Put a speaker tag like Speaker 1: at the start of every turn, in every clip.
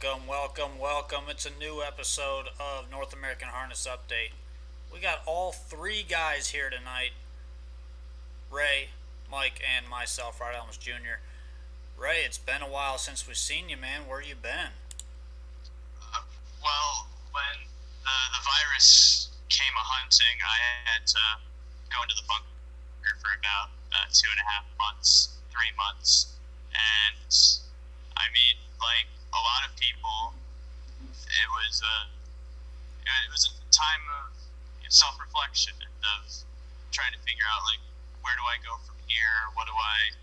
Speaker 1: Welcome. It's a new episode of North American Harness Update. We got all three guys here tonight: Ray, Mike, and myself, Rod Elms Jr. Ray, it's been a while since we've seen you, man. Where you been?
Speaker 2: Well, when the virus came a hunting, I had to go into the bunker for about 2.5 months, 3 months, and I mean, like a lot of people, it was a time of self-reflection and of trying to figure out like where do I go from here? What do I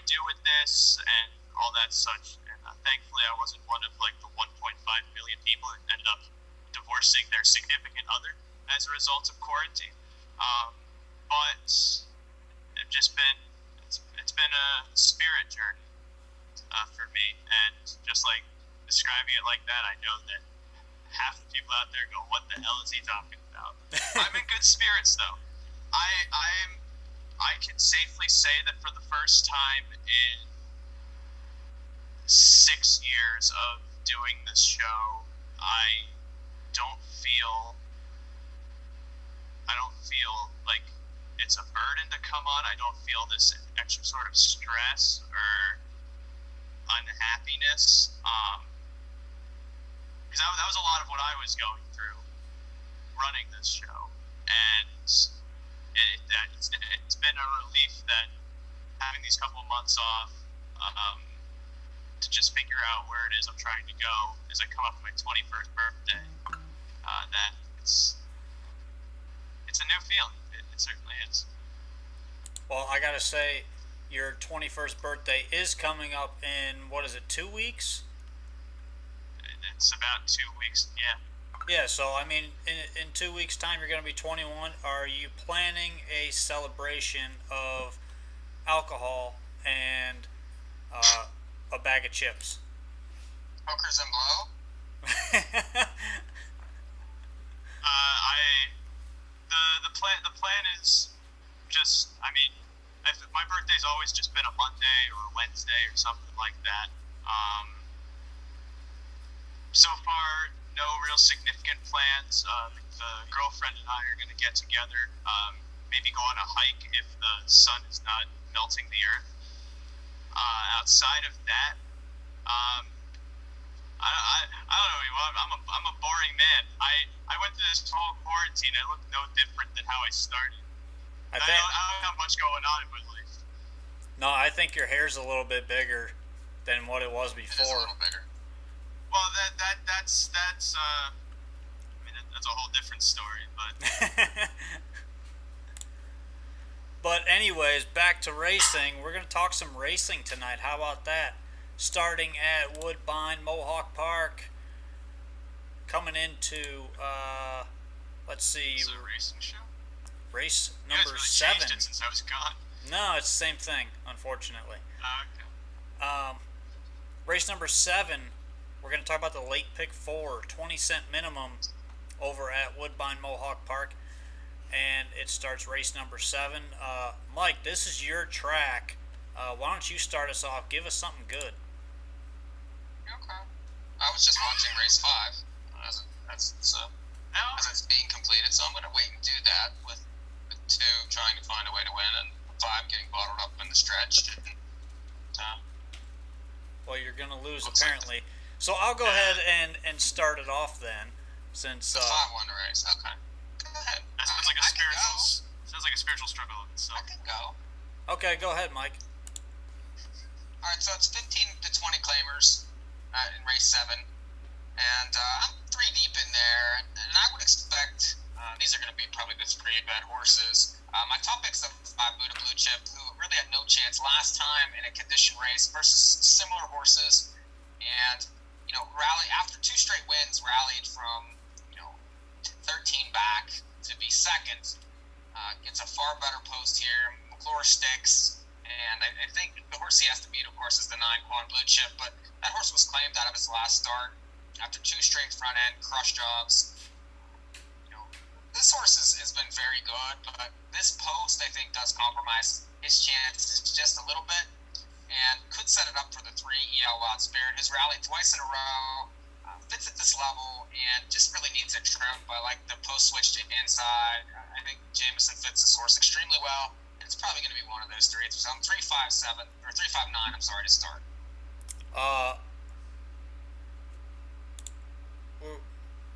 Speaker 2: do with this and all that such? And thankfully, I wasn't one of like the 1.5 million people who ended up divorcing their significant other as a result of quarantine. But it's been a spirit journey for me, and just like describing it like that, I know that half the people out there go, "What the hell is he talking about?" I'm in good spirits though. I can safely say that for the first time in 6 years of doing this show, don't feel I don't feel like it's a burden to come on. I don't feel this extra sort of stress or unhappiness. Because that was a lot of what I was going through running this show, and it's been a relief that having these couple of months off to just figure out where it is I'm trying to go as I come up to my 21st birthday. That it's a new feeling. It certainly is.
Speaker 1: Well, I gotta say, your 21st birthday is coming up in, what is it, 2 weeks?
Speaker 2: It's about 2 weeks. Yeah.
Speaker 1: Yeah, so I mean, in 2 weeks' time, you're going to be 21. Are you planning a celebration of alcohol and a bag of chips?
Speaker 3: Hookers and blow.
Speaker 2: The plan is just, I mean, my birthday's always just been a Monday or a Wednesday or something like that. So far, no real significant plans. The girlfriend and I are going to get together, maybe go on a hike if the sun is not melting the earth. Outside of that, I don't know. I'm a boring man. I went through this whole quarantine. I look no different than how I started. I don't have much going on in my life.
Speaker 1: No, I think your hair's a little bit bigger than what it was before.
Speaker 3: It is a little bigger.
Speaker 2: Well, that's I mean that's a whole different story, but.
Speaker 1: But anyways, back to racing. We're going to talk some racing tonight. How about that? Starting at Woodbine Mohawk Park, coming into let's see.
Speaker 2: Is it a racing show?
Speaker 1: Race
Speaker 2: you
Speaker 1: number
Speaker 2: guys really
Speaker 1: 7.
Speaker 2: Changed it since I was gone.
Speaker 1: No, it's the same thing, unfortunately.
Speaker 2: Okay.
Speaker 1: Race number 7. We're going to talk about the late pick 4, 20-cent minimum over at Woodbine Mohawk Park. And it starts race number 7. Mike, this is your track. Why don't you start us off? Give us something good.
Speaker 3: Okay. I was just watching race 5 as it's being completed, so I'm going to wait and do that with 2 trying to find a way to win and 5 getting bottled up in the stretch.
Speaker 1: Well, you're going to lose apparently. So I'll go ahead and start it off then, since
Speaker 3: the 5 won the race. Okay. Go ahead.
Speaker 2: That sounds like a spiritual struggle of itself.
Speaker 3: I can go.
Speaker 1: Okay, go ahead, Mike.
Speaker 3: All right, so it's 15 to 20 claimers in race 7, and I'm 3 deep in there, and I would expect these are going to be probably good 3 bad horses. My top picks of 5 Buddha Blue Chip, who really had no chance last time in a condition race versus similar horses, and rally after 2 straight wins, rallied from 13 back to be second. Gets a far better post here. McClure sticks, and I think the horse he has to beat, of course, is the 9 Quan Blue Chip, but that horse was claimed out of his last start after 2 straight front end crush jobs. This horse has been very good, but this post, I think, does compromise his chances just a little bit. and could set it up for the 3 Wild Spirit. His rally twice in a row, fits at this level, and just really needs a trim. But I like the post switch to inside. I think Jameson fits this horse extremely well. And it's probably going to be one of those three. So I'm 357 or 359. I'm sorry to start.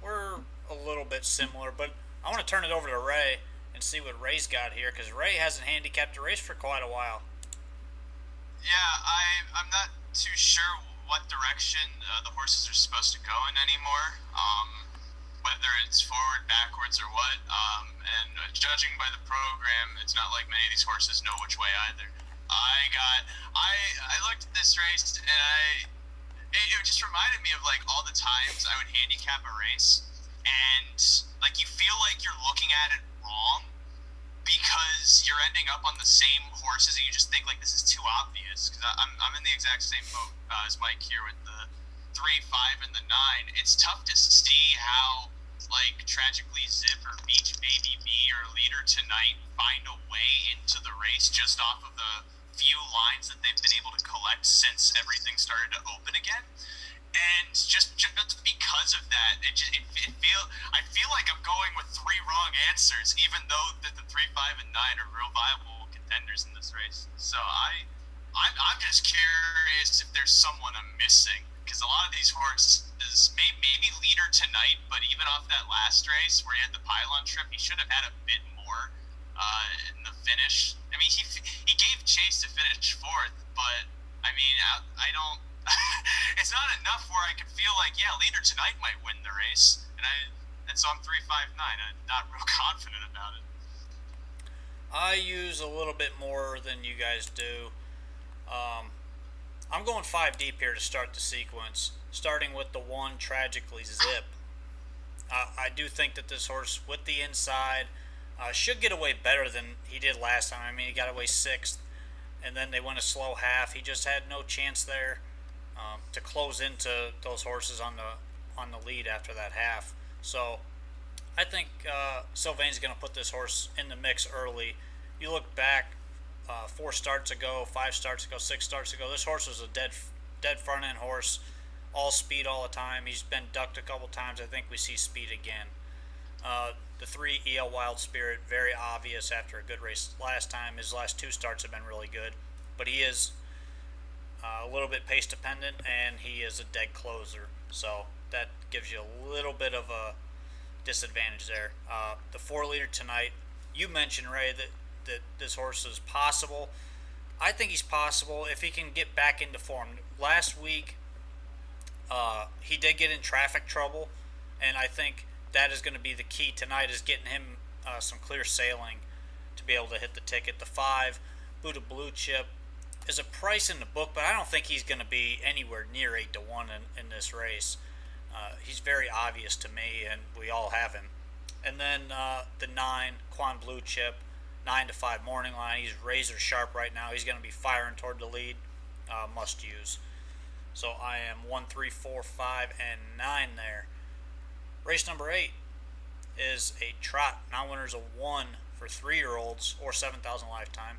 Speaker 1: We're a little bit similar, but I want to turn it over to Ray and see what Ray's got here, because Ray hasn't handicapped a race for quite a while.
Speaker 2: Yeah, I'm not too sure what direction the horses are supposed to go in anymore. Whether it's forward, backwards, or what. And judging by the program, it's not like many of these horses know which way either. I looked at this race and it just reminded me of like all the times I would handicap a race and like you feel like you're looking at it wrong because you're ending up on the same horses and you just think like this is too obvious. Because I'm in the exact same boat as Mike here with the 3, 5, and the 9. It's tough to see how like Tragically Zip or Beach Baby B or Leader Tonight find a way into the race just off of the few lines that they've been able to collect since everything started to open again. And just because of that, I feel like I'm going with 3 wrong answers, even though the 3, 5, and 9 are real viable contenders in this race. So I'm just curious if there's someone I'm missing, because a lot of these horses, maybe Leader Tonight, but even off that last race where he had the pylon trip, he should have had a bit more in the finish. I mean, he gave chase to finish 4th, but I mean, I don't. It's not enough where I can feel like, yeah, Leader Tonight might win the race, and so I'm 359. I'm not real confident about it.
Speaker 1: I use a little bit more than you guys do. I'm going 5 deep here to start the sequence, starting with the 1 Tragically Zip. I do think that this horse with the inside should get away better than he did last time. I mean, he got away 6th, and then they went a slow half. He just had no chance there to close into those horses on the lead after that half. So I think Sylvain's going to put this horse in the mix early. You look back 4 starts ago, 5 starts ago, 6 starts ago, this horse was a dead front end horse, all speed all the time. He's been ducked a couple times. I think we see speed again. The 3 EL Wild Spirit, very obvious after a good race last time. His last 2 starts have been really good, but he is a little bit pace dependent, and he is a dead closer, so that gives you a little bit of a disadvantage there. The 4 Leader Tonight, you mentioned, Ray, that this horse is possible. I think he's possible if he can get back into form. Last week, he did get in traffic trouble, and I think that is going to be the key tonight, is getting him some clear sailing to be able to hit the ticket. The 5, Buddha Blue Chip, is a price in the book, but I don't think he's going to be anywhere near 8 to 1 in this race. He's very obvious to me, and we all have him. And then the 9, Quan Blue Chip, 9 to 5 morning line. He's razor sharp right now. He's going to be firing toward the lead. Must use. So I am 1, 3, 4, 5, and 9 there. Race number 8 is a trot. Now winners of 1 for 3-year-olds or 7,000 lifetime.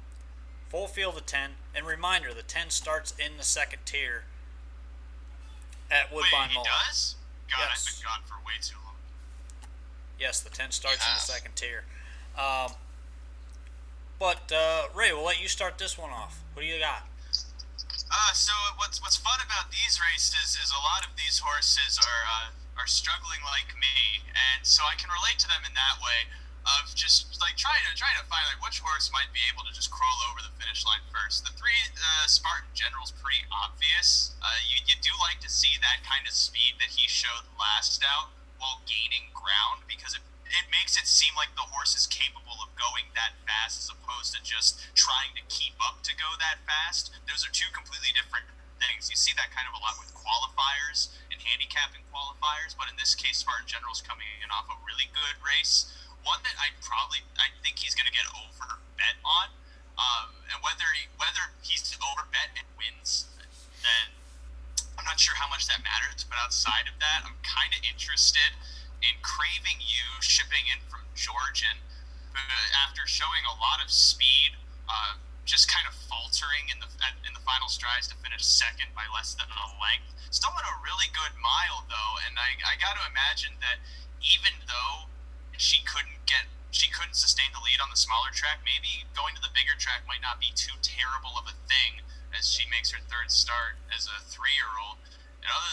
Speaker 1: Full field of 10. And reminder, the 10 starts in the 2nd tier at Woodbine Mall.
Speaker 2: Wait, he does? God,
Speaker 1: Yes.
Speaker 2: I've been gone for way too long.
Speaker 1: Yes, the 10 starts in the 2nd tier. But Ray, we'll let you start this one off. What do you got?
Speaker 2: So what's fun about these races is a lot of these horses are struggling like me, and so I can relate to them in that way of just like trying to find like which horse might be able to just crawl over the finish line first. The 3 Spartan General's pretty obvious. You do like to see that kind of speed that he showed last out while gaining ground, because it makes it seem like the horse is capable of going that fast as opposed to just trying to keep up to go that fast. Those are 2 completely different things. You see that kind of a lot with qualifiers and handicapping qualifiers, but in this case, Spartan General's coming in off a really good race. One that I think he's going to get over bet on, and whether he's over bet and wins, then I'm not sure how much that matters. But outside of that, I'm kind of interested in Craving You, shipping in from Georgian, after showing a lot of speed just kind of faltering in the final strides to finish second by less than a length. Still went a really good mile though, and I got to imagine that even though she couldn't sustain the lead on the smaller track, maybe going to the bigger track might not be too terrible of a thing as she makes her third start as a 3-year-old. And other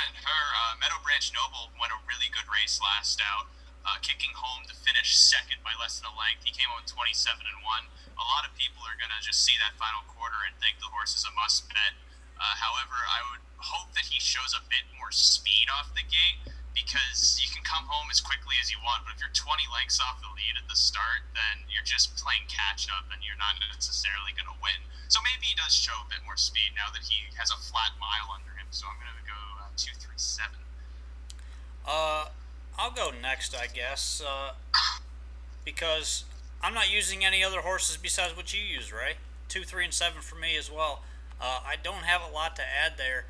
Speaker 2: than her, Meadow Branch Noble won a really good race last out, kicking home to finish second by less than a length. He came home 27-1. A lot of people are going to just see that final quarter and think the horse is a must bet. However, I would hope that he shows a bit more speed off the gate, because you can come home as quickly as you want, but if you're 20 lengths off the lead at the start, then you're just playing catch up and you're not necessarily going to win. So maybe he does show a bit more speed now that he has a flat mile under him. So I'm going to go 2-3-7.
Speaker 1: I'll go next, I guess, because I'm not using any other horses besides what you use, Ray. 2, 3, and 7 for me as well. I don't have a lot to add there.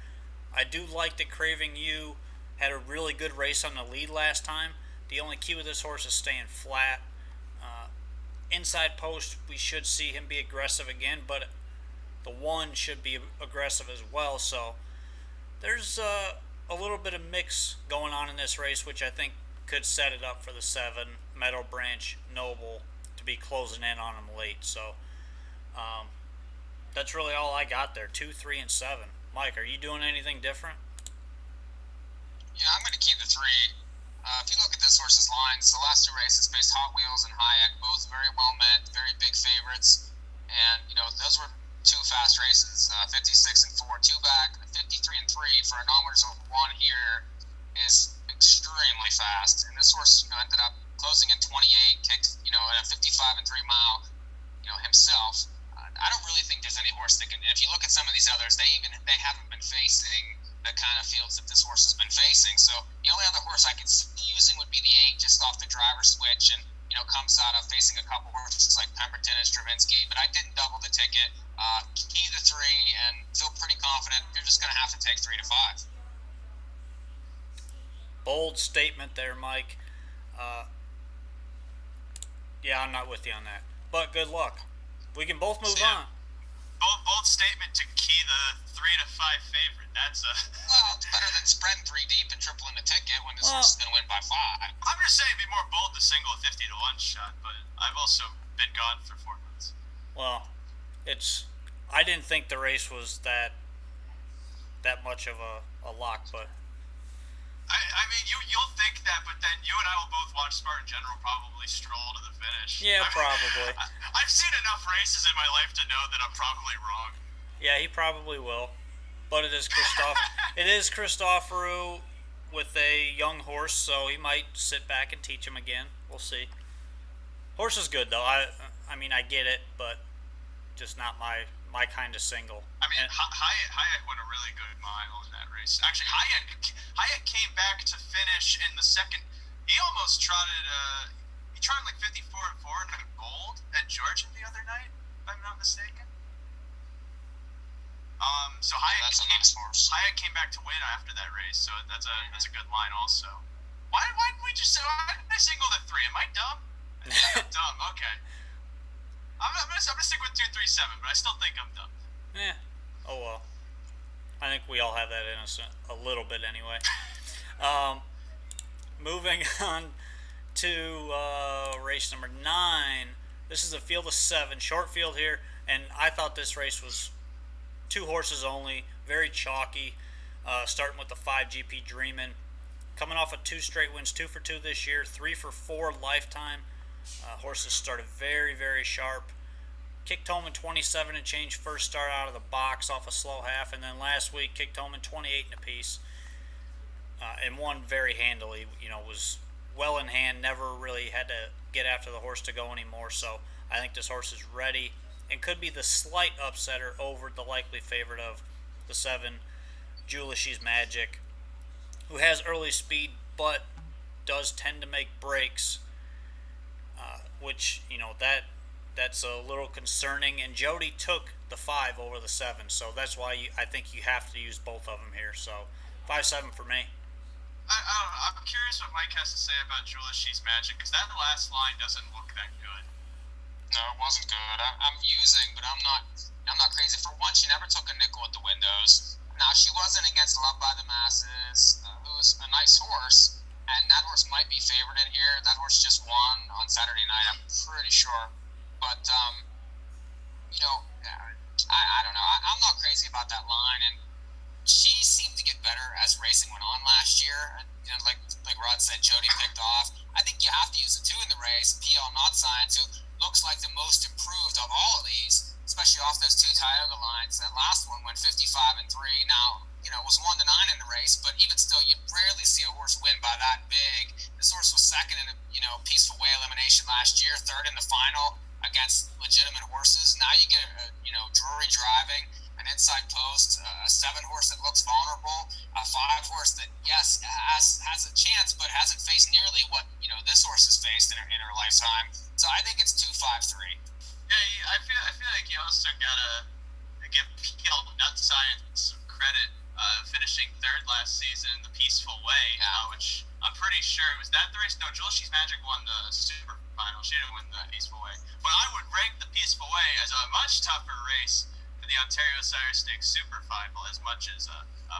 Speaker 1: I do like that Craving You had a really good race on the lead last time. The only key with this horse is staying flat. Inside post, we should see him be aggressive again, but the 1 should be aggressive as well. So there's a little bit of mix going on in this race, which I think could set it up for the 7, Meadow Branch Noble, to be closing in on him late. So that's really all I got there, 2, 3, and 7. Mike, are you doing anything different?
Speaker 3: Yeah, I'm going to keep the 3. If you look at this horse's lines, the last 2 races faced Hot Wheels and Hayek, both very well met, very big favorites. And, those were 2 fast races, 56 and 4, 2 back, 53 and 3 for a nominators over 1 here is extremely fast. And this horse, ended up closing in 28, kicked, at a 55 and 3 mile, himself. I don't really think there's any horse that can. If you look at some of these others, they haven't been facing the kind of fields that this horse has been facing. So the only other horse I could see using would be the 8, just off the driver switch, and comes out of facing a couple horses like Pemberton and Stravinsky. But I didn't double the ticket. Key the 3, and feel pretty confident. You're just going to have to take 3 to 5.
Speaker 1: Bold statement there, Mike. Yeah, I'm not with you on that. But good luck. We can both move on.
Speaker 2: Bold statement to key the 3 to 5 favorite. That's a.
Speaker 3: Well, it's better than spreading 3 deep and tripling the ticket when this horse is going to win by 5.
Speaker 2: I'm just saying, it'd be more bold to single a 50 to 1 shot, but I've also been gone for 4 months.
Speaker 1: Well, I didn't think the race was that much of a lock, but.
Speaker 2: I mean, you'll think that, but then you and I will both watch Spartan General probably stroll to the finish.
Speaker 1: Yeah, probably.
Speaker 2: I've seen enough races in my life to know that I'm probably wrong.
Speaker 1: Yeah, he probably will. But it is Christopheru with a young horse, so he might sit back and teach him again. We'll see. Horse is good, though. I mean, I get it, but just not my kind of single.
Speaker 2: I mean, Hayek went a really good mile in that race. Actually, Hayek came back to finish in the second. He almost trotted like 54 and 4 in a gold at Georgia the other night, if I'm not mistaken. So Hayek came back to win after that race, so that's a good line also. Why did I single the 3? Am I dumb? I think I'm dumb. Okay. I'm gonna stick with 2, 3, 7, but I still think I'm dumb.
Speaker 1: Yeah. Oh well. I think we all have that in us a little bit anyway. Moving on to race number 9. This is a field of 7, short field here, and I thought this race was 2 horses only, very chalky. Starting with the 5 GP Dreamin', coming off of 2 straight wins, 2 for 2 this year, 3 for 4 lifetime. Horses started very, very sharp. Kicked home in 27 and change first start out of the box off a slow half, and then last week kicked home in 28 and a piece, and won very handily. Was well in hand, never really had to get after the horse to go anymore. So I think this horse is ready and could be the slight upsetter over the likely favorite of the 7, Julishi's Magic, who has early speed but does tend to make breaks. Which, that's a little concerning. And Jody took the 5 over the 7, so that's why I think you have to use both of them here. So 5-7 for me.
Speaker 2: I'm curious what Mike has to say about Julishi's Magic, because that last line doesn't look that good.
Speaker 3: No, it wasn't good. I'm using, but I'm not. I'm not crazy. For one, she never took a nickel at the windows. Now she wasn't against Love by the Masses, who's a nice horse, and that horse might be favored in here. That horse just won on Saturday night. I'm pretty sure, but you know, I don't know. I'm not crazy about that line, and she seemed to get better as racing went on last year. You know, like Rod said, Jody picked off. I think you have to use the two in the race. PL Not Science, who looks like the most improved of all of these, especially off those two Tioga lines. That last one went 55 and 3. Now, you know, it was 1 to 9 in the race, but even still, you rarely see a horse win by that big. This horse was second in a Peaceful Way elimination last year, third in the final against legitimate horses. Now you get Drury driving, an inside post, a 7 horse that looks vulnerable, a 5 horse that yes has a chance but hasn't faced nearly what this horse has faced in her lifetime. So I think it's 2-5-3.
Speaker 2: Yeah, I feel like you also gotta give PL Nut Science some credit, finishing third last season in the Peaceful Way, which I'm pretty sure was that the race. No, She's Magic won the Super Final. She didn't win the Peaceful Way, but I would rank the Peaceful Way as a much tougher race for the Ontario Sire Stakes Super Final. As much as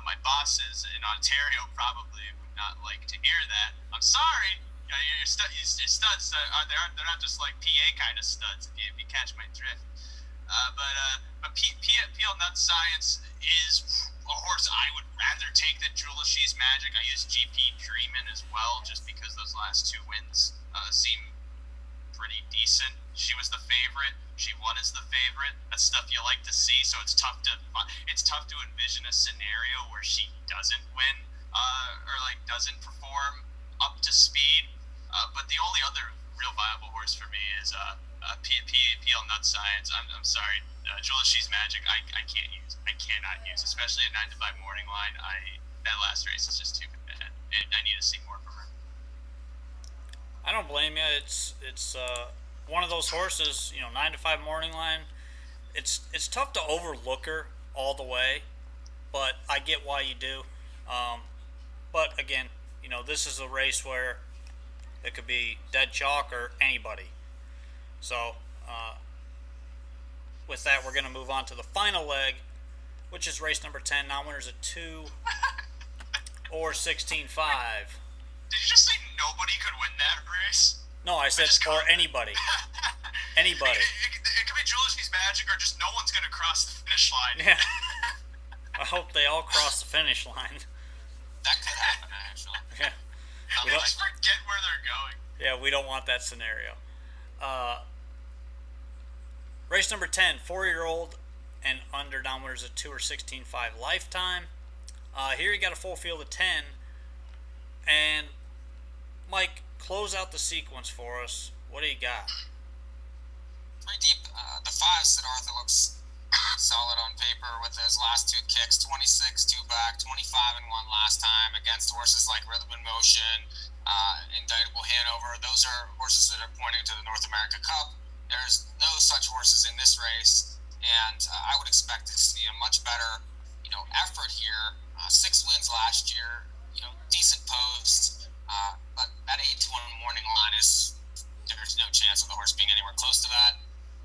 Speaker 2: my bosses in Ontario probably would not like to hear that. I'm sorry. Your studs they're not just like PA kind of studs, if you catch my drift. But PL Nut Science is a horse I would rather take than She's Magic. I use GP Dreamin' as well, just because those last 2 wins seem pretty decent. She was the favorite. She won as the favorite. That's stuff you like to see. So it's tough to envision a scenario where she doesn't win or like doesn't perform up to speed. But the only other real viable horse for me is PL Nut Science. I'm sorry, She's Magic. I can't use. I cannot use, especially at 9 to 5 morning line. That last race is just too bad. I need to see more from her.
Speaker 1: I don't blame you. It's one of those horses. 9 to 5 morning line. It's tough to overlook her all the way, but I get why you do. But again, this is a race where it could be dead chalk or anybody. So, with that, we're going to move on to the final leg, which is race number 10. Non-winners at 2 or 16.5.
Speaker 2: Did you just say nobody could win that race?
Speaker 1: No, I said or anybody. Anybody.
Speaker 2: It could be She's Magic, or just no one's going to cross the finish line.
Speaker 1: Yeah. I hope they all cross the finish line.
Speaker 3: That could happen, actually.
Speaker 1: Yeah.
Speaker 2: We just forget where they're going.
Speaker 1: Yeah, we don't want that scenario. Race number 10, 4-year-old and under non-winners at 2 or 16.5 lifetime. Here you got a full field of 10. And, Mike, close out the sequence for us. What do you got?
Speaker 3: 3 deep. The 5 Siddhartha looks solid on paper with those last 2 kicks. 26, 2 back, 25 and 1 last time against horses like Rhythm and Motion, Indictable Hanover. Those are horses that are pointing to the North America Cup. There's no such horses in this race, and I would expect to see a much better, effort here. 6 wins last year, decent post, but that 8 to 1 morning line there's no chance of the horse being anywhere close to that.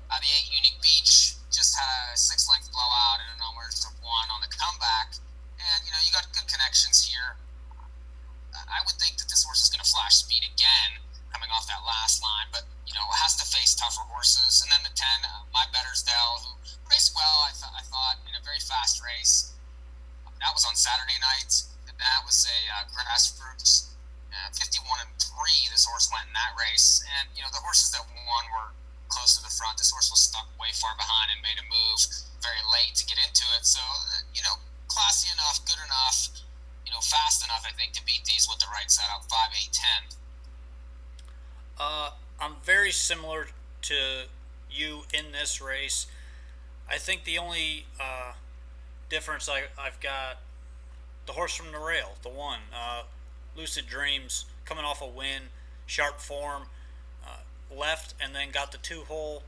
Speaker 3: The 8 Unique Beach just had a 6-length blowout and a numbers of 1 on the comeback, and you got good connections here. I would think that this horse is going to flash speed again coming off that last line, but has to face tougher horses. And then the 10, My Bettersdale, who raced well, I thought, in a very fast race. That was on Saturday night. That was a grassroots 51 and 3. This horse went in that race, and the horses that won were close to the front. This horse was stuck way far behind and made a move very late to get into it. So classy enough, good enough, fast enough, I think, to beat these with the right setup. 5, 8, 10.
Speaker 1: I'm very similar to you in this race. I think the only difference I've got the horse from the rail, the 1, Lucid Dreams, coming off a win, sharp form, left and then got the 2-hole.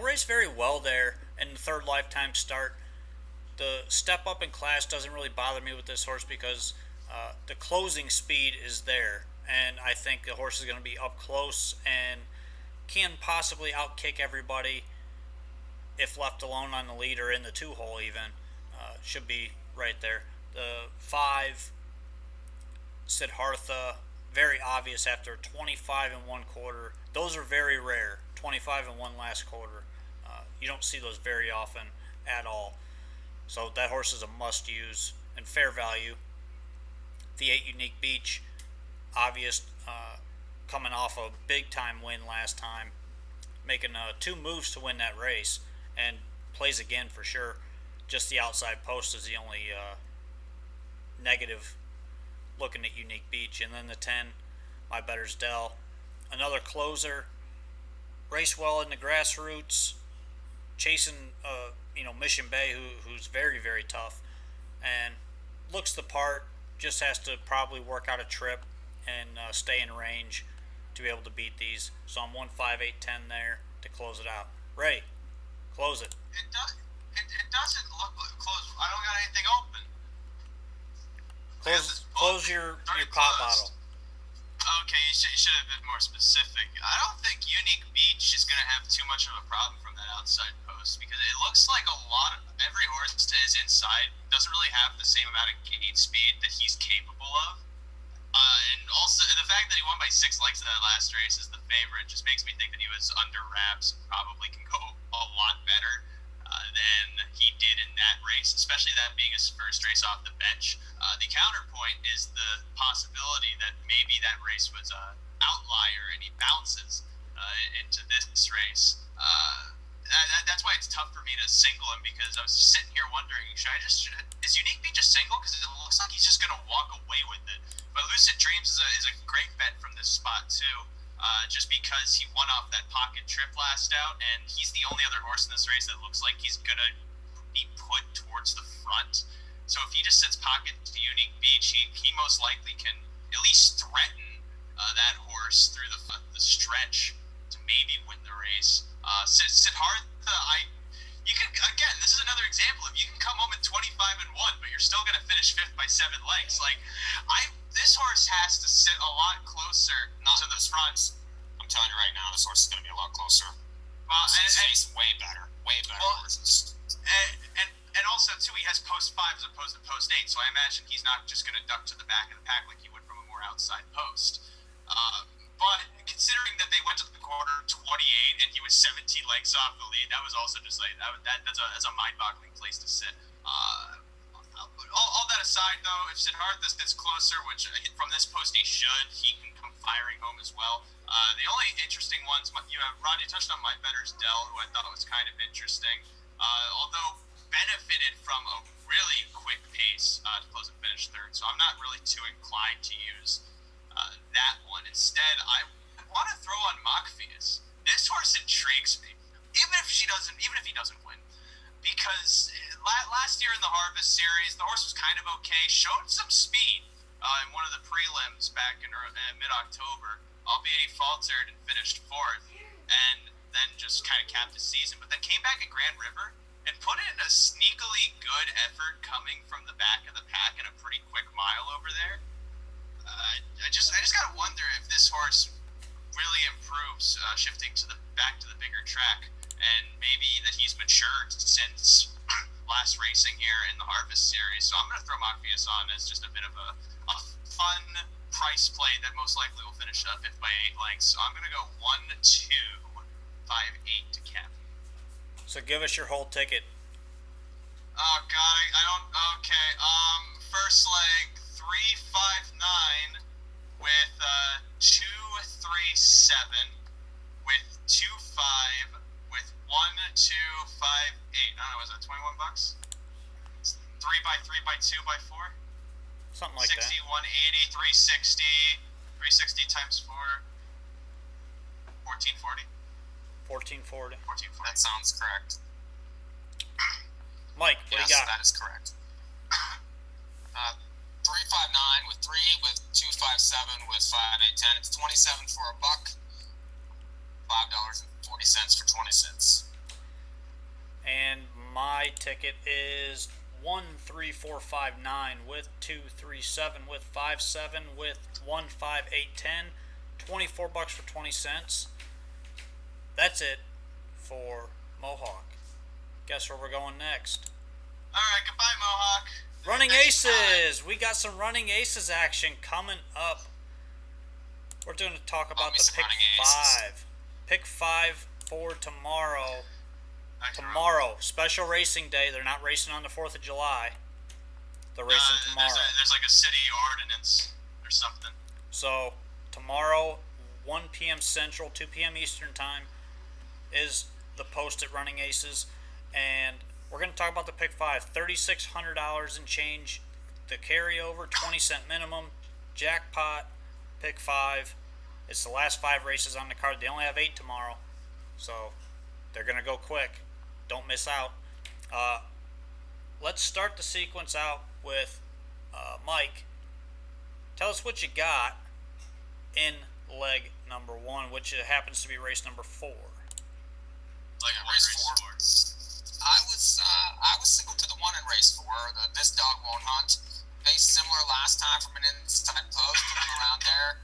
Speaker 1: Raced very well there in the 3rd lifetime start. The step up in class doesn't really bother me with this horse because the closing speed is there, and I think the horse is going to be up close and can possibly outkick everybody if left alone on the lead or in the 2-hole even. Should be right there. The 5, Siddhartha, very obvious after 25 and 1/4. Those are very rare. 25 and 1 last quarter. You don't see those very often at all. So that horse is a must use and fair value. The 8, Unique Beach, obvious, coming off a big time win last time, making 2 moves to win that race, and plays again for sure. Just the outside post is the only negative looking at Unique Beach. And then the 10, My Better's Dell, another closer, race well in the grassroots, chasing Mission Bay, who's very, very tough, and looks the part. Just has to probably work out a trip and stay in range to be able to beat these. So I'm 1, 5, 8, 10 there to close it out. Ray, close it.
Speaker 2: It doesn't look like close. I don't got anything open.
Speaker 1: Close your pop bottle.
Speaker 2: Okay, you should have been more specific. I don't think Unique Beach is going to have too much of a problem from that outside post, because it looks like every horse that is inside doesn't really have the same amount of gate speed that he's capable of. And also, the fact that he won by 6 lengths in that last race as the favorite just makes me think that he was under wraps. Probably can go a lot better than he did in that race, especially that being his first race off the bench. The counterpoint is the possibility that maybe that race was an outlier and he bounces into this race. That's why it's tough for me to single him, because I was just sitting here wondering, is Unique Beach just single? Because it looks like he's just going to walk away with it. But Lucid Dreams is a great bet from this spot too, just because he won off that pocket trip last out, and he's the only other horse in this race that looks like he's going to be put towards the front. So if he just sits pocket to Unique Beach, he most likely can at least threaten that horse through the stretch to maybe win the race. Siddhartha, you can, again, this is another example of you can come home at 25 and 1, but you're still going to finish 5th by 7 lengths. This horse has to sit a lot closer to the front.
Speaker 3: I'm telling you right now, this horse is going to be a lot closer.
Speaker 2: Well,
Speaker 3: He's way better horses.
Speaker 2: And also, too, he has post 5 as opposed to post 8, so I imagine he's not just going to duck to the back of the pack like he would from a more outside post. But considering that they went to the quarter 28 and he was 17 lengths off the lead, that was also just like that's a mind-boggling place to sit. All that aside, though, if Siddhartha sits closer, which from this post he should, he can come firing home as well. The only interesting ones, Rod, you touched on My Better's Dell, who I thought was kind of interesting, although benefited from a really quick pace to close and finish 3rd. So I'm not really too inclined to use that one. Instead, I want to throw on Machfias. This horse intrigues me, even if he doesn't win, because last year in the Harvest Series, the horse was kind of okay, showed some speed in one of the prelims back in mid-October, albeit he faltered and finished 4th, and then just kind of capped the season. But then came back at Grand River and put in a sneakily good effort coming from the back of the pack in a pretty quick mile over there. I just gotta wonder if this horse really improves shifting back to the bigger track, and maybe that he's matured since last racing here in the Harvest Series. So I'm gonna throw Machfias on as just a bit of a fun price play that most likely will finish 5th by 8 lengths. So I'm gonna go 1, 2, 5, 8 to cap.
Speaker 1: So give us your whole ticket.
Speaker 2: Oh God, I don't. Okay. First leg 359 with 237 with 25 with 1, 2, 5, 8. I don't know. Was that $21? 3 by 3 by 2 by 4.
Speaker 1: Something like
Speaker 2: 60,
Speaker 1: that.
Speaker 2: 180, 360, 360 times 4. 1440.
Speaker 1: 1440.
Speaker 2: 1440.
Speaker 3: That sounds correct.
Speaker 1: Mike, what do you got?
Speaker 3: That is correct. 359 with 3 with 257 with 5, 8, 10. It's 27 for a buck. $5.40 for 20 cents.
Speaker 1: And my ticket is 13459 with 237 with 57 with 15810. $24 for 20 cents. that's it for Mohawk. Guess where we're going next?
Speaker 2: All right, goodbye, Mohawk.
Speaker 1: Running
Speaker 2: Next
Speaker 1: Aces!
Speaker 2: time.
Speaker 1: We got some Running Aces action coming up. We're going to talk about the Pick 5. Pick 5 for tomorrow. Tomorrow, special racing day. They're not racing on the 4th of July. They're racing tomorrow.
Speaker 2: There's like a city ordinance or something.
Speaker 1: So, tomorrow, 1 p.m. Central, 2 p.m. Eastern Time, is the post at Running Aces. And we're going to talk about the Pick 5. $3,600 and change. The carryover, 20-cent minimum. Jackpot, Pick 5. It's the last 5 races on the card. They only have 8 tomorrow. So, they're going to go quick. Don't miss out. Let's start the sequence out with Mike. Tell us what you got in leg number 1, which happens to be race number 4.
Speaker 3: Like race 4. I was single to the 1 in race 4. This dog won't hunt. Faced similar last time from an inside post, coming around there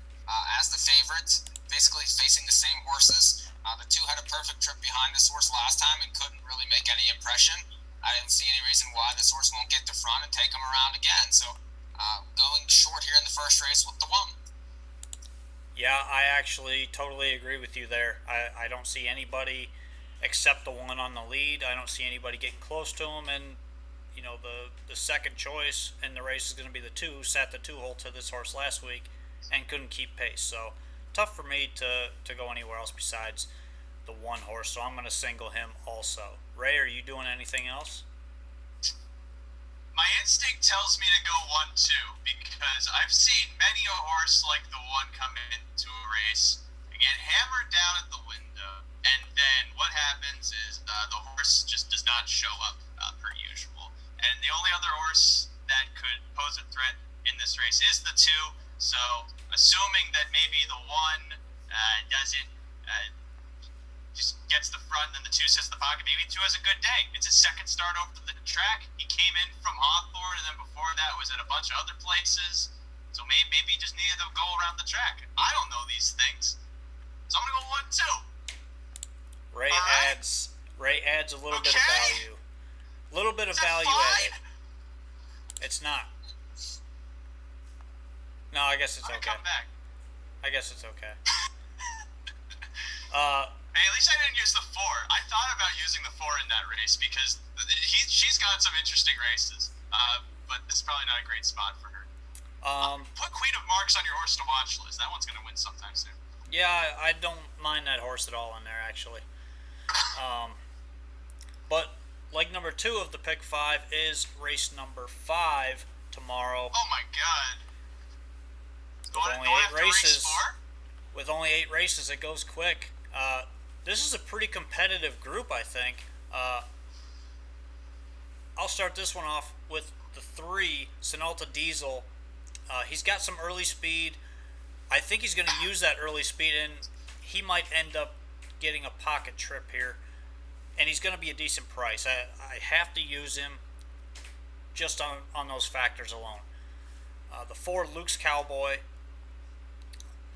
Speaker 3: as the favorite, basically facing the same horses. The 2 had a perfect trip behind this horse last time and couldn't really make any impression. I didn't see any reason why this horse won't get to front and take him around again. So, going short here in the first race with the 1.
Speaker 1: Yeah, I actually totally agree with you there. I don't see anybody except the 1 on the lead. I don't see anybody getting close to him. And, you know, the second choice in the race is going to be the 2, who sat the 2-hole to this horse last week and couldn't keep pace. So, tough for me to go anywhere else besides the 1 horse. So, I'm going to single him also. Ray, are you doing anything else?
Speaker 2: My instinct tells me to go 1-2 because I've seen many a horse like the 1 come into a race and get hammered down at the window, and then what happens is the horse just does not show up per usual. And the only other horse that could pose a threat in this race is the 2. So, assuming that maybe the 1 doesn't just gets the front and then the 2 sits in the pocket, maybe 2 has a good day. It's his second start over the track. He came in from Hawthorne, and then before that was at a bunch of other places. So maybe he just needed to go around the track. I don't know these things. So I'm going to go 1-2.
Speaker 1: Ray adds a little bit of value. A little bit of value added. It's not. No, I guess it's okay.
Speaker 2: Come back.
Speaker 1: I guess it's okay.
Speaker 2: Hey, at least I didn't use the 4. I thought about using the 4 in that race because she's got some interesting races. But it's probably not a great spot for her. Put Queen of Marks on your horse to watch list. That one's going to win sometime soon.
Speaker 1: Yeah, I don't mind that horse at all in there, actually. But leg number 2 of the Pick 5 is race number 5 tomorrow.
Speaker 2: Oh my God!
Speaker 1: With only 8 races, it goes quick. This is a pretty competitive group, I think. I'll start this one off with the 3, Sinalta Diesel. He's got some early speed. I think he's going to use that early speed, and he might end up getting a pocket trip here. And he's going to be a decent price. I have to use him just on those factors alone. The 4, Luke's Cowboy.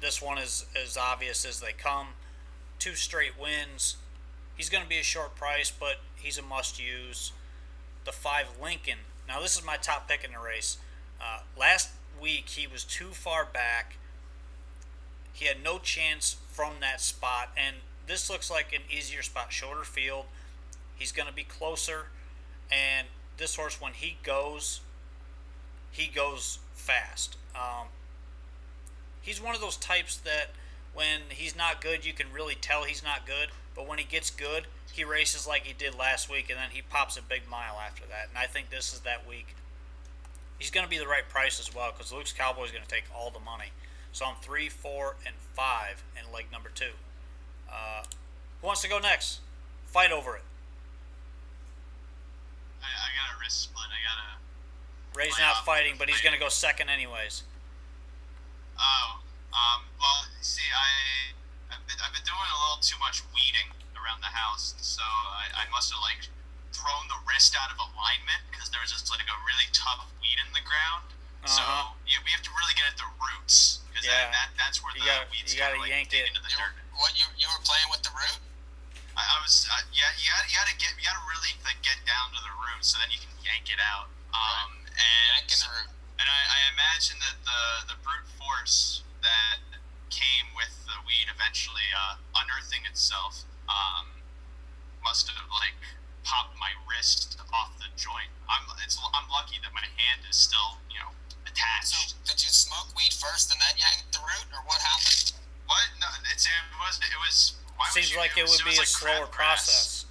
Speaker 1: This one is as obvious as they come. 2 straight wins. He's going to be a short price, but he's a must-use. The 5, Lincoln. Now, this is my top pick in the race. Last week, he was too far back. He had no chance from that spot, and this looks like an easier spot, shorter field. He's going to be closer, and this horse, when he goes fast. He's one of those types that when he's not good, you can really tell he's not good. But when he gets good, he races like he did last week, and then he pops a big mile after that. And I think this is that week. He's going to be the right price as well, because Luke's Cowboy is going to take all the money. So I'm 3, 4, and 5 in leg number 2. Who wants to go next? Fight over it.
Speaker 2: I got a wrist split.
Speaker 1: Ray's not fighting, but he's going to go second anyways.
Speaker 2: Well, see, I've been doing a little too much weeding around the house, so I must have thrown the wrist out of alignment because there was just a really tough weed in the ground. So we have to really get at the roots because that's where the weeds
Speaker 1: you gotta yank it
Speaker 2: into the dirt.
Speaker 3: What you were playing with the root?
Speaker 2: I was yeah. You gotta really like get down to the root, so then you can yank it out.
Speaker 3: Yanking the root.
Speaker 2: And I imagine that the brute force that came with the weed eventually unearthing itself must have like popped my wrist off the joint. I'm lucky that my hand is still attached.
Speaker 3: So did you smoke weed first and then yank the root, or what happened?
Speaker 2: What? No, it was.
Speaker 1: Seems like it would be a slower process.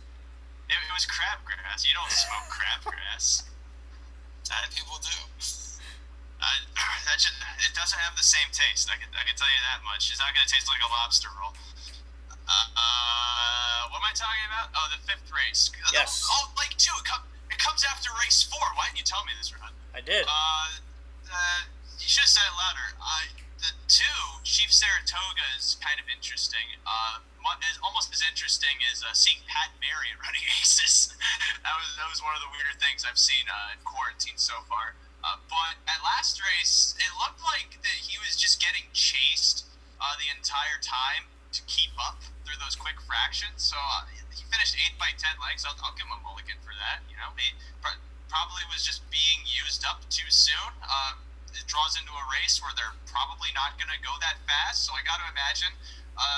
Speaker 2: It was crabgrass. You don't smoke crabgrass.
Speaker 3: That people do.
Speaker 2: It doesn't have the same taste. I can tell you that much. It's not going to taste like a lobster roll. What am I talking about? Oh, the 5th race.
Speaker 1: Yes.
Speaker 2: Oh, like two. It comes after race 4. Why didn't you tell me this, Ron?
Speaker 1: I did.
Speaker 2: You should have said it louder. The 2, Chief Saratoga is kind of interesting. Almost as interesting as seeing Pat Marriott running aces. that was one of the weirder things I've seen in quarantine so far. But at last race, it looked like that he was just getting chased the entire time to keep up through those quick fractions. So he finished 8 by 10 lengths. I'll give him a mulligan for that. He probably was just being used up too soon. It draws into a race where they're probably not going to go that fast. So I got to imagine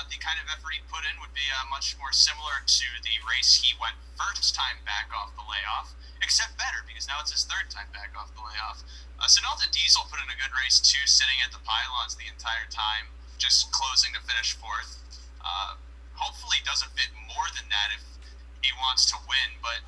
Speaker 2: the kind of effort he put in would be much more similar to the race he went first time back off the layoff, except better because now it's his 3rd time back off the layoff. Sonalta Diesel put in a good race too, sitting at the pylons the entire time, just closing to finish 4th. Hopefully does a bit more than that if he wants to win, but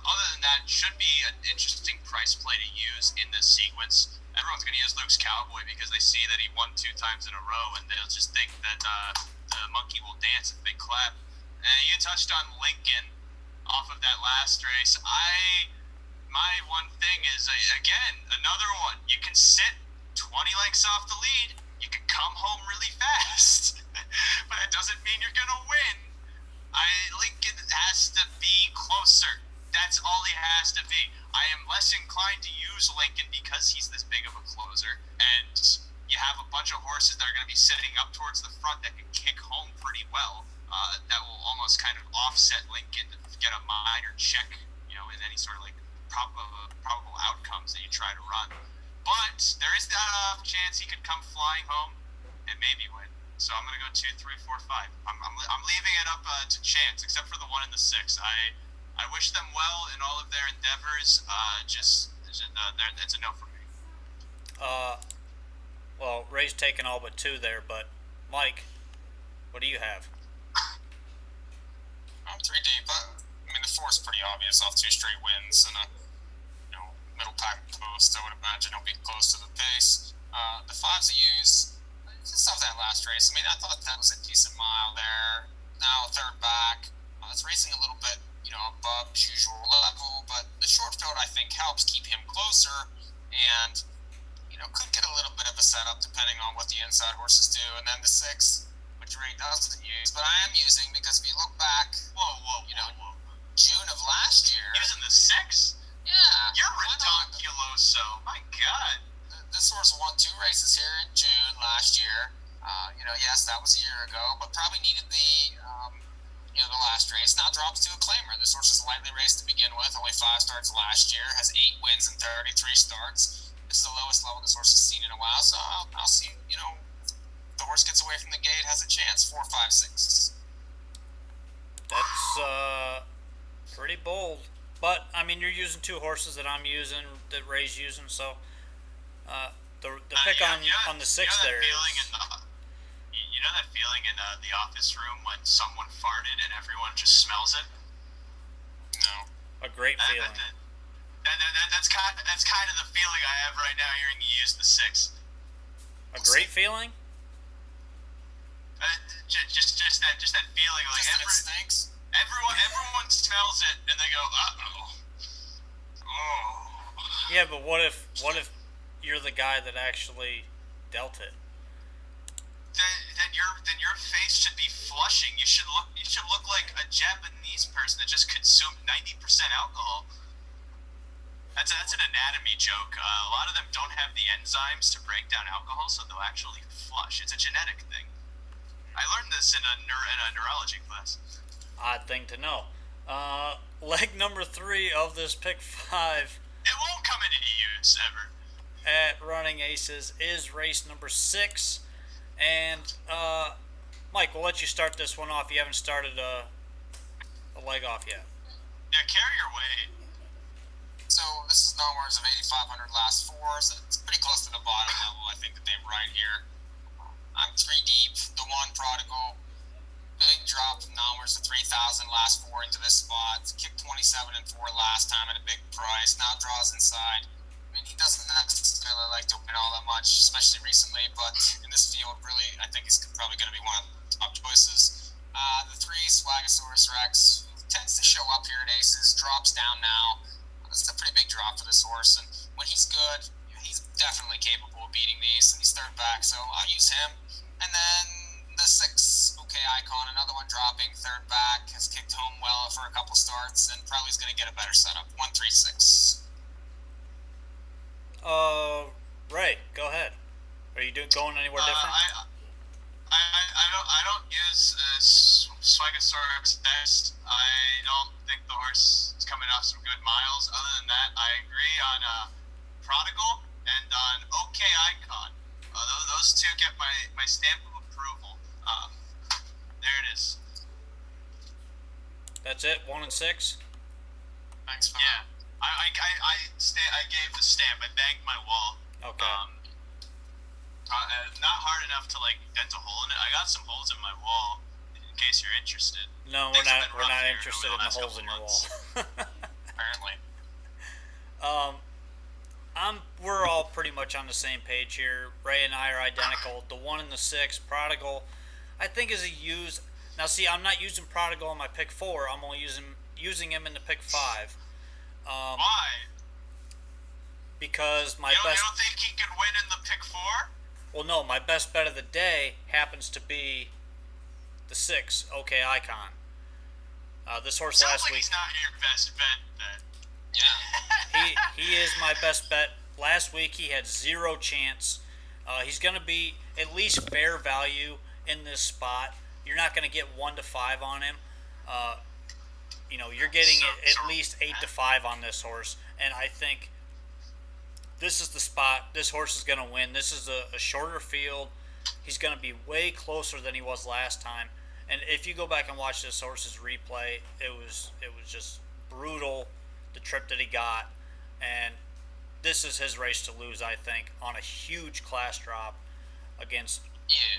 Speaker 2: other than that, should be an interesting price play to use in this sequence. Everyone's going to use Luke's Cowboy because they see that he won 2 times in a row, and they'll just think that the monkey will dance if they clap. And you touched on Lincoln off of that last race. My one thing is, again, another one. You can sit 20 lengths off the lead. You can come home really fast. But that doesn't mean you're going to win. Lincoln has to be closer. That's all he has to be. I am less inclined to use Lincoln because he's this big of a closer, and you have a bunch of horses that are going to be sitting up towards the front that can kick home pretty well. That will almost kind of offset Lincoln to get a minor check, in any sort of like probable outcomes that you try to run. But there is that off chance he could come flying home and maybe win. So I'm going to go 2, 3, 4, 5. I'm leaving it up to chance, except for the 1 and the 6. I wish them well in all of their endeavors. It's a no for me.
Speaker 1: Well, Ray's taken all but 2 there, but Mike, what do you have?
Speaker 3: I'm 3 deep. I mean, the 4 is pretty obvious. Off 2 straight wins and a middle pack boost. I would imagine it'll be close to the pace. The 5's a use. Just off that last race. I mean, I thought that was a decent mile there. Now 3rd back. It's racing a little bit, above usual level, but the short field I think helps keep him closer, and could get a little bit of a setup depending on what the inside horses do. And then the 6, which Ray doesn't use, but I am using because if you look back,
Speaker 2: whoa.
Speaker 3: June of last year,
Speaker 2: using the 6?
Speaker 3: Yeah,
Speaker 2: you're ridiculoso. My God.
Speaker 3: This horse won 2 races here in June last year. Yes, that was a year ago, but probably needed the last race. Now drops to a claimer. This horse is lightly raced to begin with. Only 5 starts last year. Has 8 wins and 33 starts. This is the lowest level this horse has seen in a while. So I'll see. The horse gets away from the gate, has a chance. 4, 5, 6.
Speaker 1: That's pretty bold. But I mean, you're using 2 horses that I'm using, that Ray's using. So the pick on the 6 there is.
Speaker 2: You know that feeling in the office room when someone farted and everyone just smells it? No.
Speaker 1: A great feeling.
Speaker 2: That's kind of the feeling I have right now hearing you use the 6.
Speaker 1: A great feeling?
Speaker 2: Just that feeling like
Speaker 3: it stinks.
Speaker 2: Everyone smells it and they go, uh-oh. Oh.
Speaker 1: Yeah, but what if you're the guy that actually dealt it?
Speaker 2: Then your face should be flushing. You should look like a Japanese person that just consumed 90% alcohol. That's an anatomy joke. A lot of them don't have the enzymes to break down alcohol, so they'll actually flush. It's a genetic thing. I learned this in a neurology class.
Speaker 1: Odd thing to know. Leg number 3 of this pick 5
Speaker 2: It won't come into use ever.
Speaker 1: at Running Aces is race number 6. And, Mike, we'll let you start this one off. You haven't started a leg off yet.
Speaker 2: Yeah, carry your weight.
Speaker 3: So this is numbers of 8,500 last four, so it's pretty close to the bottom level. I think that they right here. I'm 3 deep. The one prodigal, big drop from numbers to 3,000 last four into this spot. Kicked 27 and 4 last time at a big price. Now draws inside. I mean, he doesn't necessarily like to win all that much, especially recently, but in this field, really, I think he's probably going to be one of the top choices. The 3, Swagasaurus Rex, who tends to show up here at Aces, drops down now. It's a pretty big drop for this horse, and when he's good, he's definitely capable of beating these, and he's third back, so I'll use him. And then the 6, OK Icon, another one dropping, third back, has kicked home well for a couple starts, and probably is going to get a better setup. 1-3-6.
Speaker 1: Ray, go ahead. Are you going anywhere different?
Speaker 2: I don't use Swagasaurus X. I don't think the horse is coming off some good miles. Other than that, I agree on Prodigal and on OK Icon. Those two get my stamp of approval. There it is.
Speaker 1: That's it? 1 and 6?
Speaker 3: Thanks, Bob.
Speaker 2: Yeah. I gave the stamp. I banged my wall.
Speaker 1: Okay.
Speaker 2: Not hard enough to like dent a hole in it. I got some holes in my wall. In case you're interested.
Speaker 1: No, we're not interested in the holes in your wall.
Speaker 3: Apparently.
Speaker 1: We're all pretty much on the same page here. Ray and I are identical. The 1 and the 6, Prodigal, I think is a use. Now, see, I'm not using Prodigal in my pick 4. I'm only using him in the pick 5.
Speaker 2: Why?
Speaker 1: Because
Speaker 2: you don't think he can win in the pick 4?
Speaker 1: Well, no, my best bet of the day happens to be the 6, OK Icon. This horse
Speaker 2: Sounds
Speaker 1: last
Speaker 2: like
Speaker 1: week.
Speaker 2: He's not your best bet then.
Speaker 3: Yeah.
Speaker 1: he is my best bet. Last week he had 0 chance. He's going to be at least fair value in this spot. You're not going to get 1 to 5 on him. You're getting at least 8 to 5 on this horse, and I think this is the spot. This horse is going to win. This is a shorter field. He's going to be way closer than he was last time. And if you go back and watch this horse's replay, it was just brutal, the trip that he got. And this is his race to lose, I think, on a huge class drop against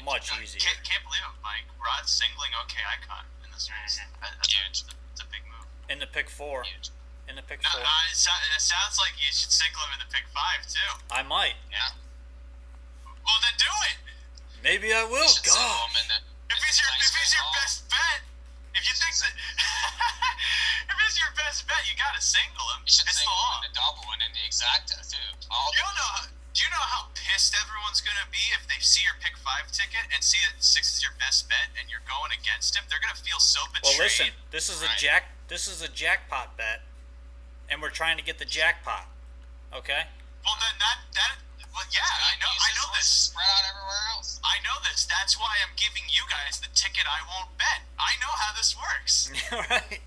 Speaker 1: much easier.
Speaker 2: Can't believe it, Mike. Rod singling OK Icon in this race. That's a big move.
Speaker 1: In the pick 4.
Speaker 3: Huge.
Speaker 1: In the pick 4.
Speaker 2: It sounds like you should single him in the pick 5 too.
Speaker 1: I might.
Speaker 3: Yeah.
Speaker 2: Well, then do it.
Speaker 1: Maybe I will.
Speaker 3: Should sell him in the,
Speaker 2: If he's your best bet, if you think that if it's your best bet, you gotta single him.
Speaker 3: You should
Speaker 2: It's
Speaker 3: single
Speaker 2: the law.
Speaker 3: him in the double and in the exacta too.
Speaker 2: Do you know how pissed everyone's gonna be if they see your pick 5 ticket and see that 6 is your best bet and you're going against him? They're gonna feel so betrayed.
Speaker 1: Well, listen. This is a jackpot bet, and we're trying to get the jackpot. Okay.
Speaker 2: Well, then well, yeah, I know this.
Speaker 3: Spread out everywhere else.
Speaker 2: I know this. That's why I'm giving you guys the ticket I won't bet. I know how this works.
Speaker 1: Right.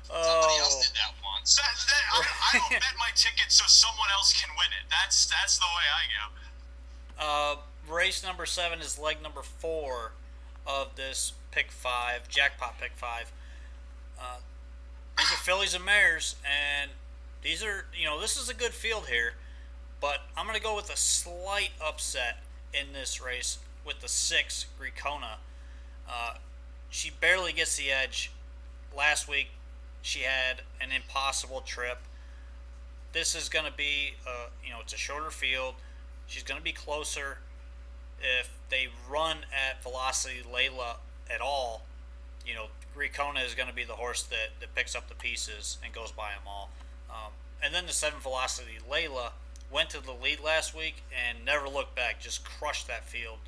Speaker 3: Somebody else did that once.
Speaker 2: I don't bet my ticket so someone else can win it. That's the way I go.
Speaker 1: Race number 7 is leg number 4 of this pick 5, jackpot pick 5. These are fillies and mares, and these are, this is a good field here, but I'm going to go with a slight upset in this race with the 6, Gricona. She barely gets the edge. Last week, she had an impossible trip. This is going to be, it's a shorter field. She's going to be closer. If they run at Velocity Layla at all, Gricona is going to be the horse that picks up the pieces and goes by them all. And then the 7 Velocity Layla went to the lead last week and never looked back, just crushed that field.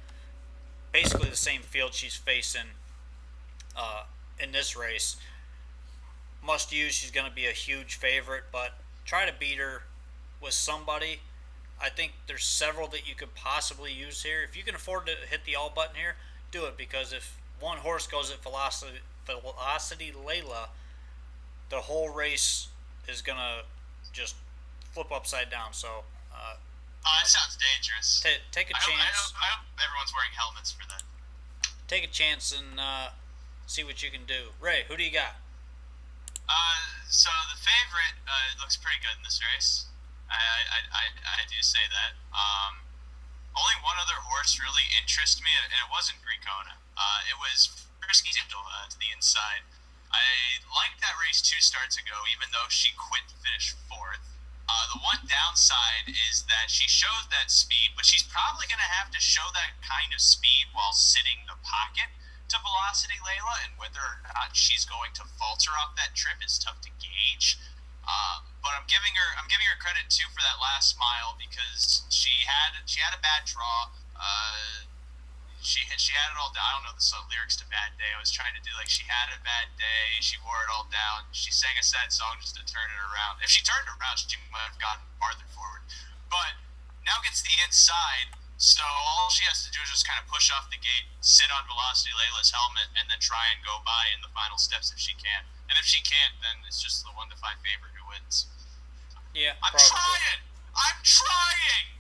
Speaker 1: Basically the same field she's facing in this race. Must use, she's going to be a huge favorite, but try to beat her with somebody. I think there's several that you could possibly use here. If you can afford to hit the all button here, do it, because if one horse goes at velocity Layla, the whole race is gonna just flip upside down. So,
Speaker 2: that sounds dangerous.
Speaker 1: Take a chance.
Speaker 2: I hope everyone's wearing helmets for that.
Speaker 1: Take a chance and see what you can do. Ray, who do you got?
Speaker 2: So the favorite looks pretty good in this race. I do say that. Only one other horse really interests me, and it wasn't Greekona. It was Frisky's Angel to the inside. I liked that race 2 starts ago, even though she quit to finish 4th. The one downside is that she shows that speed, but she's probably going to have to show that kind of speed while sitting the pocket to Velocity Layla, and whether or not she's going to falter off that trip is tough to gauge. But I'm giving her credit too for that last mile, because she had a bad draw. She had it all down. I don't know the lyrics to Bad Day. I was trying to do like she had a bad day. She wore it all down. She sang a sad song just to turn it around. If she turned it around, she might have gotten farther forward. But now gets the inside, so all she has to do is just kind of push off the gate, sit on Velocity Layla's helmet, and then try and go by in the final steps if she can. And if she can't, then it's just the 1-5 favorite who wins.
Speaker 1: Yeah,
Speaker 2: I'm
Speaker 1: probably.
Speaker 2: trying!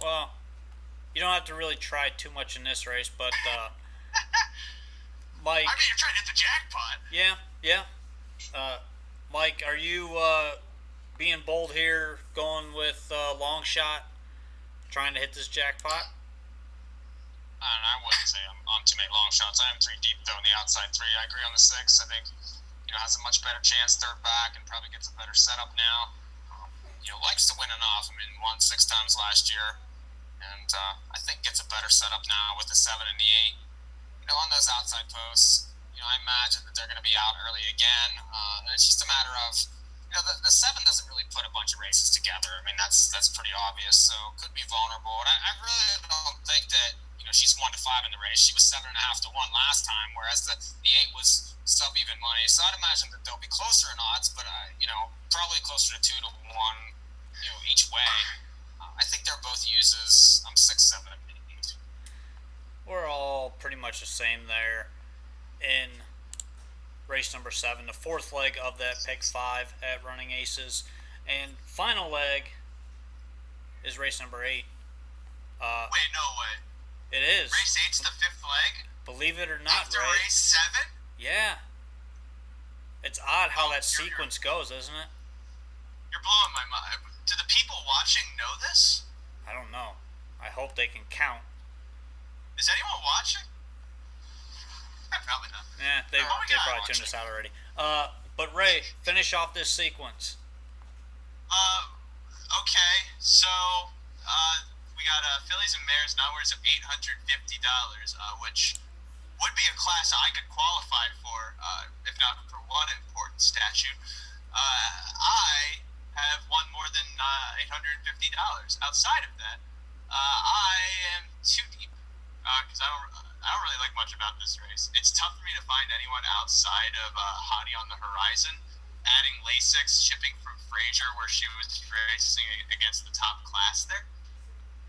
Speaker 1: Well, you don't have to really try too much in this race, but Mike.
Speaker 2: I mean, you're trying to hit the jackpot.
Speaker 1: Yeah. Mike, are you being bold here, going with long shot, trying to hit this jackpot?
Speaker 3: I wouldn't say I'm on too many long shots. I am 3 deep, though, in the outside 3. I agree on the 6. I think, has a much better chance third back and probably gets a better setup now. Likes to win enough. I mean, won 6 times last year. And I think gets a better setup now with the 7 and the 8. On those outside posts, I imagine that they're going to be out early again. It's just a matter of, the 7 doesn't really put a bunch of races together. I mean, that's pretty obvious. So could be vulnerable. And I really don't think that, she's 1-5 in the race. She was 7.5 to 1 last time, whereas the 8 was sub even money. So I'd imagine that they'll be closer in odds, but probably closer to 2 to 1, each way. I think they're both uses. I'm 6, 7, and 8.
Speaker 1: We're all pretty much the same there in race number 7, the 4th leg of that pick 5 at Running Aces, and final leg is race number 8.
Speaker 2: Wait, no way.
Speaker 1: It is.
Speaker 2: Race 8's the 5th leg?
Speaker 1: Believe it or not,
Speaker 2: After
Speaker 1: Ray.
Speaker 2: race 7?
Speaker 1: Yeah. It's odd how that sequence goes, isn't it?
Speaker 2: You're blowing my mind. Do the people watching know this?
Speaker 1: I don't know. I hope they can count.
Speaker 2: Is anyone watching? Probably not.
Speaker 1: They probably tuned us out already. But Ray, finish off this sequence.
Speaker 2: Okay. So, we got fillies and mares numbers of $850, which would be a class I could qualify for, if not for one important statute. I have won more than $850. Outside of that, I am too deep because I don't really like much about this race. It's tough for me to find anyone outside of Hottie on the Horizon. Adding Lasix, shipping from Fraser, where she was racing against the top class there.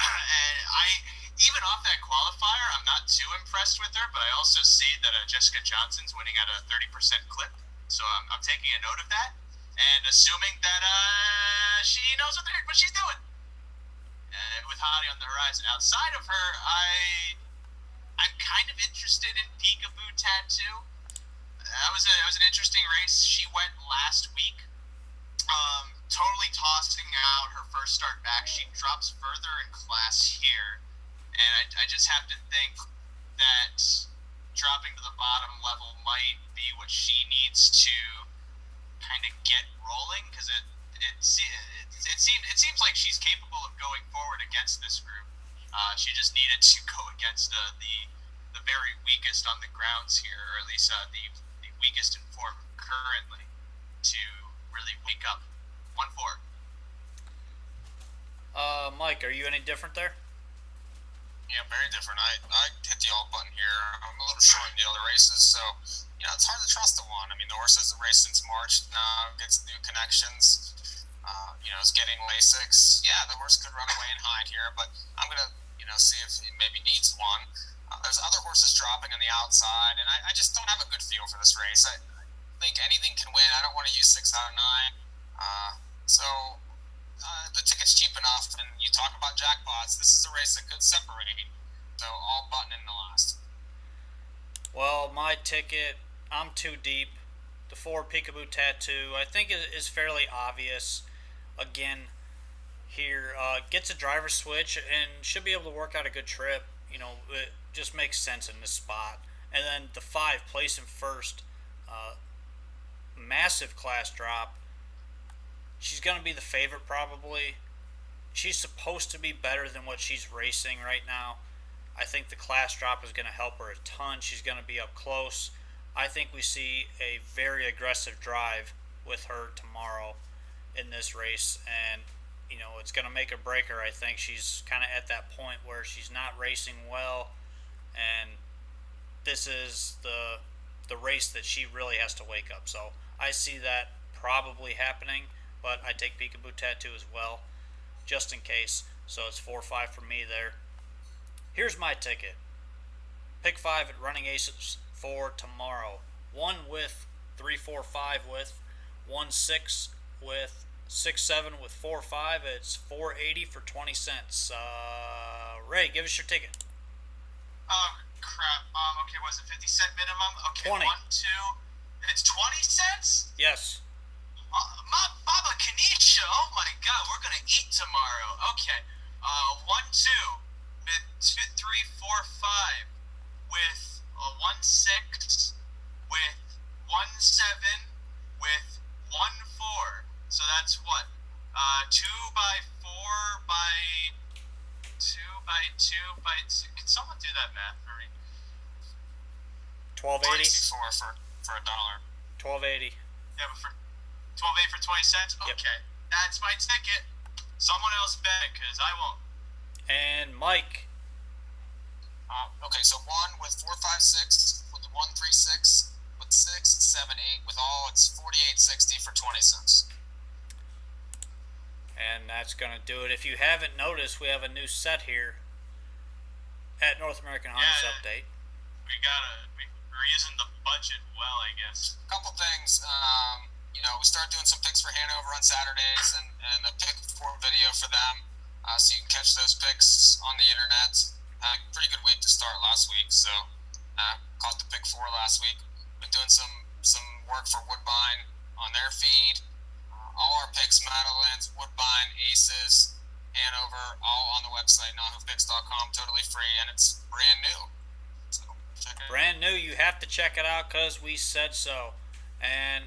Speaker 2: And even off that qualifier, I'm not too impressed with her, but I also see that Jessica Johnson's winning at a 30% clip, so I'm taking a note of that, and assuming that she knows what she's doing. With Hottie on the Horizon. Outside of her, I'm kind of interested in Peekaboo Tattoo. That was an interesting race. She went last week. Totally tossing out her first start back. She drops further in class here, and I just have to think that dropping to the bottom level might be what she needs to kind of get rolling, because it seems like she's capable of going forward against this group. She just needed to go against the very weakest on the grounds here, or at least the weakest in form currently, to really wake up. 1-4.
Speaker 1: Mike, are you any different there?
Speaker 3: Yeah, very different. I hit the alt button here. I'm a little short in the other races, so it's hard to trust the one. I mean, the horse hasn't raced since March now, gets new connections. Is getting Lasix. Yeah, the horse could run away and hide here, but I'm gonna see if he maybe needs one. There's other horses dropping on the outside. spots. This is a race that could separate. So all button in the last.
Speaker 1: Well, my ticket, I'm too deep. The 4 Peekaboo Tattoo, I think is fairly obvious. Again, here gets a driver switch and should be able to work out a good trip. It just makes sense in this spot. And then the 5 placing first, massive class drop. She's going to be the favorite probably. She's supposed to be better than what she's racing right now. I think the class drop is going to help her a ton. She's going to be up close. I think we see a very aggressive drive with her tomorrow in this race, and it's going to make or break her. I think she's kind of at that point where she's not racing well, and this is the race that she really has to wake up. So I see that probably happening, but I take Peekaboo Tattoo as well, just in case. So it's 4-5 for me there. Here's my ticket. Pick 5 at Running Aces for tomorrow. 1 with 3-4-5 with, 1-6 with, 6-7 with 4-5. It's $4.80 for 20 cents. Ray, give us your ticket.
Speaker 2: Crap. Okay, was it 50-cent minimum? Okay,
Speaker 1: 20.
Speaker 2: 1, 2. It's 20 cents?
Speaker 1: Yes.
Speaker 2: Baba Kanisha, oh my god, we're gonna eat tomorrow. Okay. 1, 2. 2, 3, 4, 5. With a 1, 6. With 1, 7. With 1, 4. So that's what? 2 by 4 by 2 by 2 by 2. Can someone do that math for me?
Speaker 1: 12.80.
Speaker 3: 24 for $1.
Speaker 1: 12.80.
Speaker 2: Yeah, but for 12.8 for 20 cents?
Speaker 1: Yep.
Speaker 2: Okay. That's my ticket. Someone else bet, because I won't.
Speaker 1: And Mike.
Speaker 3: Okay, so 1 with 4, 5, 6, with 1, 3, 6, with 6, 7, 8, with all, it's $48.60 for 20 cents.
Speaker 1: And that's going to do it. If you haven't noticed, we have a new set here at North American Honda's Update.
Speaker 2: We're using the budget well, I guess.
Speaker 3: A couple things. We started doing some picks for Hanover on Saturdays and a pick for video for them. So you can catch those picks on the internet. Pretty good week to start last week, so caught the pick 4 last week. Been doing some work for Woodbine on their feed. All our picks, Madeline's, Woodbine, Aces, Hanover, all on the website, NAHUpicks.com, totally free, and it's brand new. So check it out.
Speaker 1: Brand new. You have to check it out because we said so. And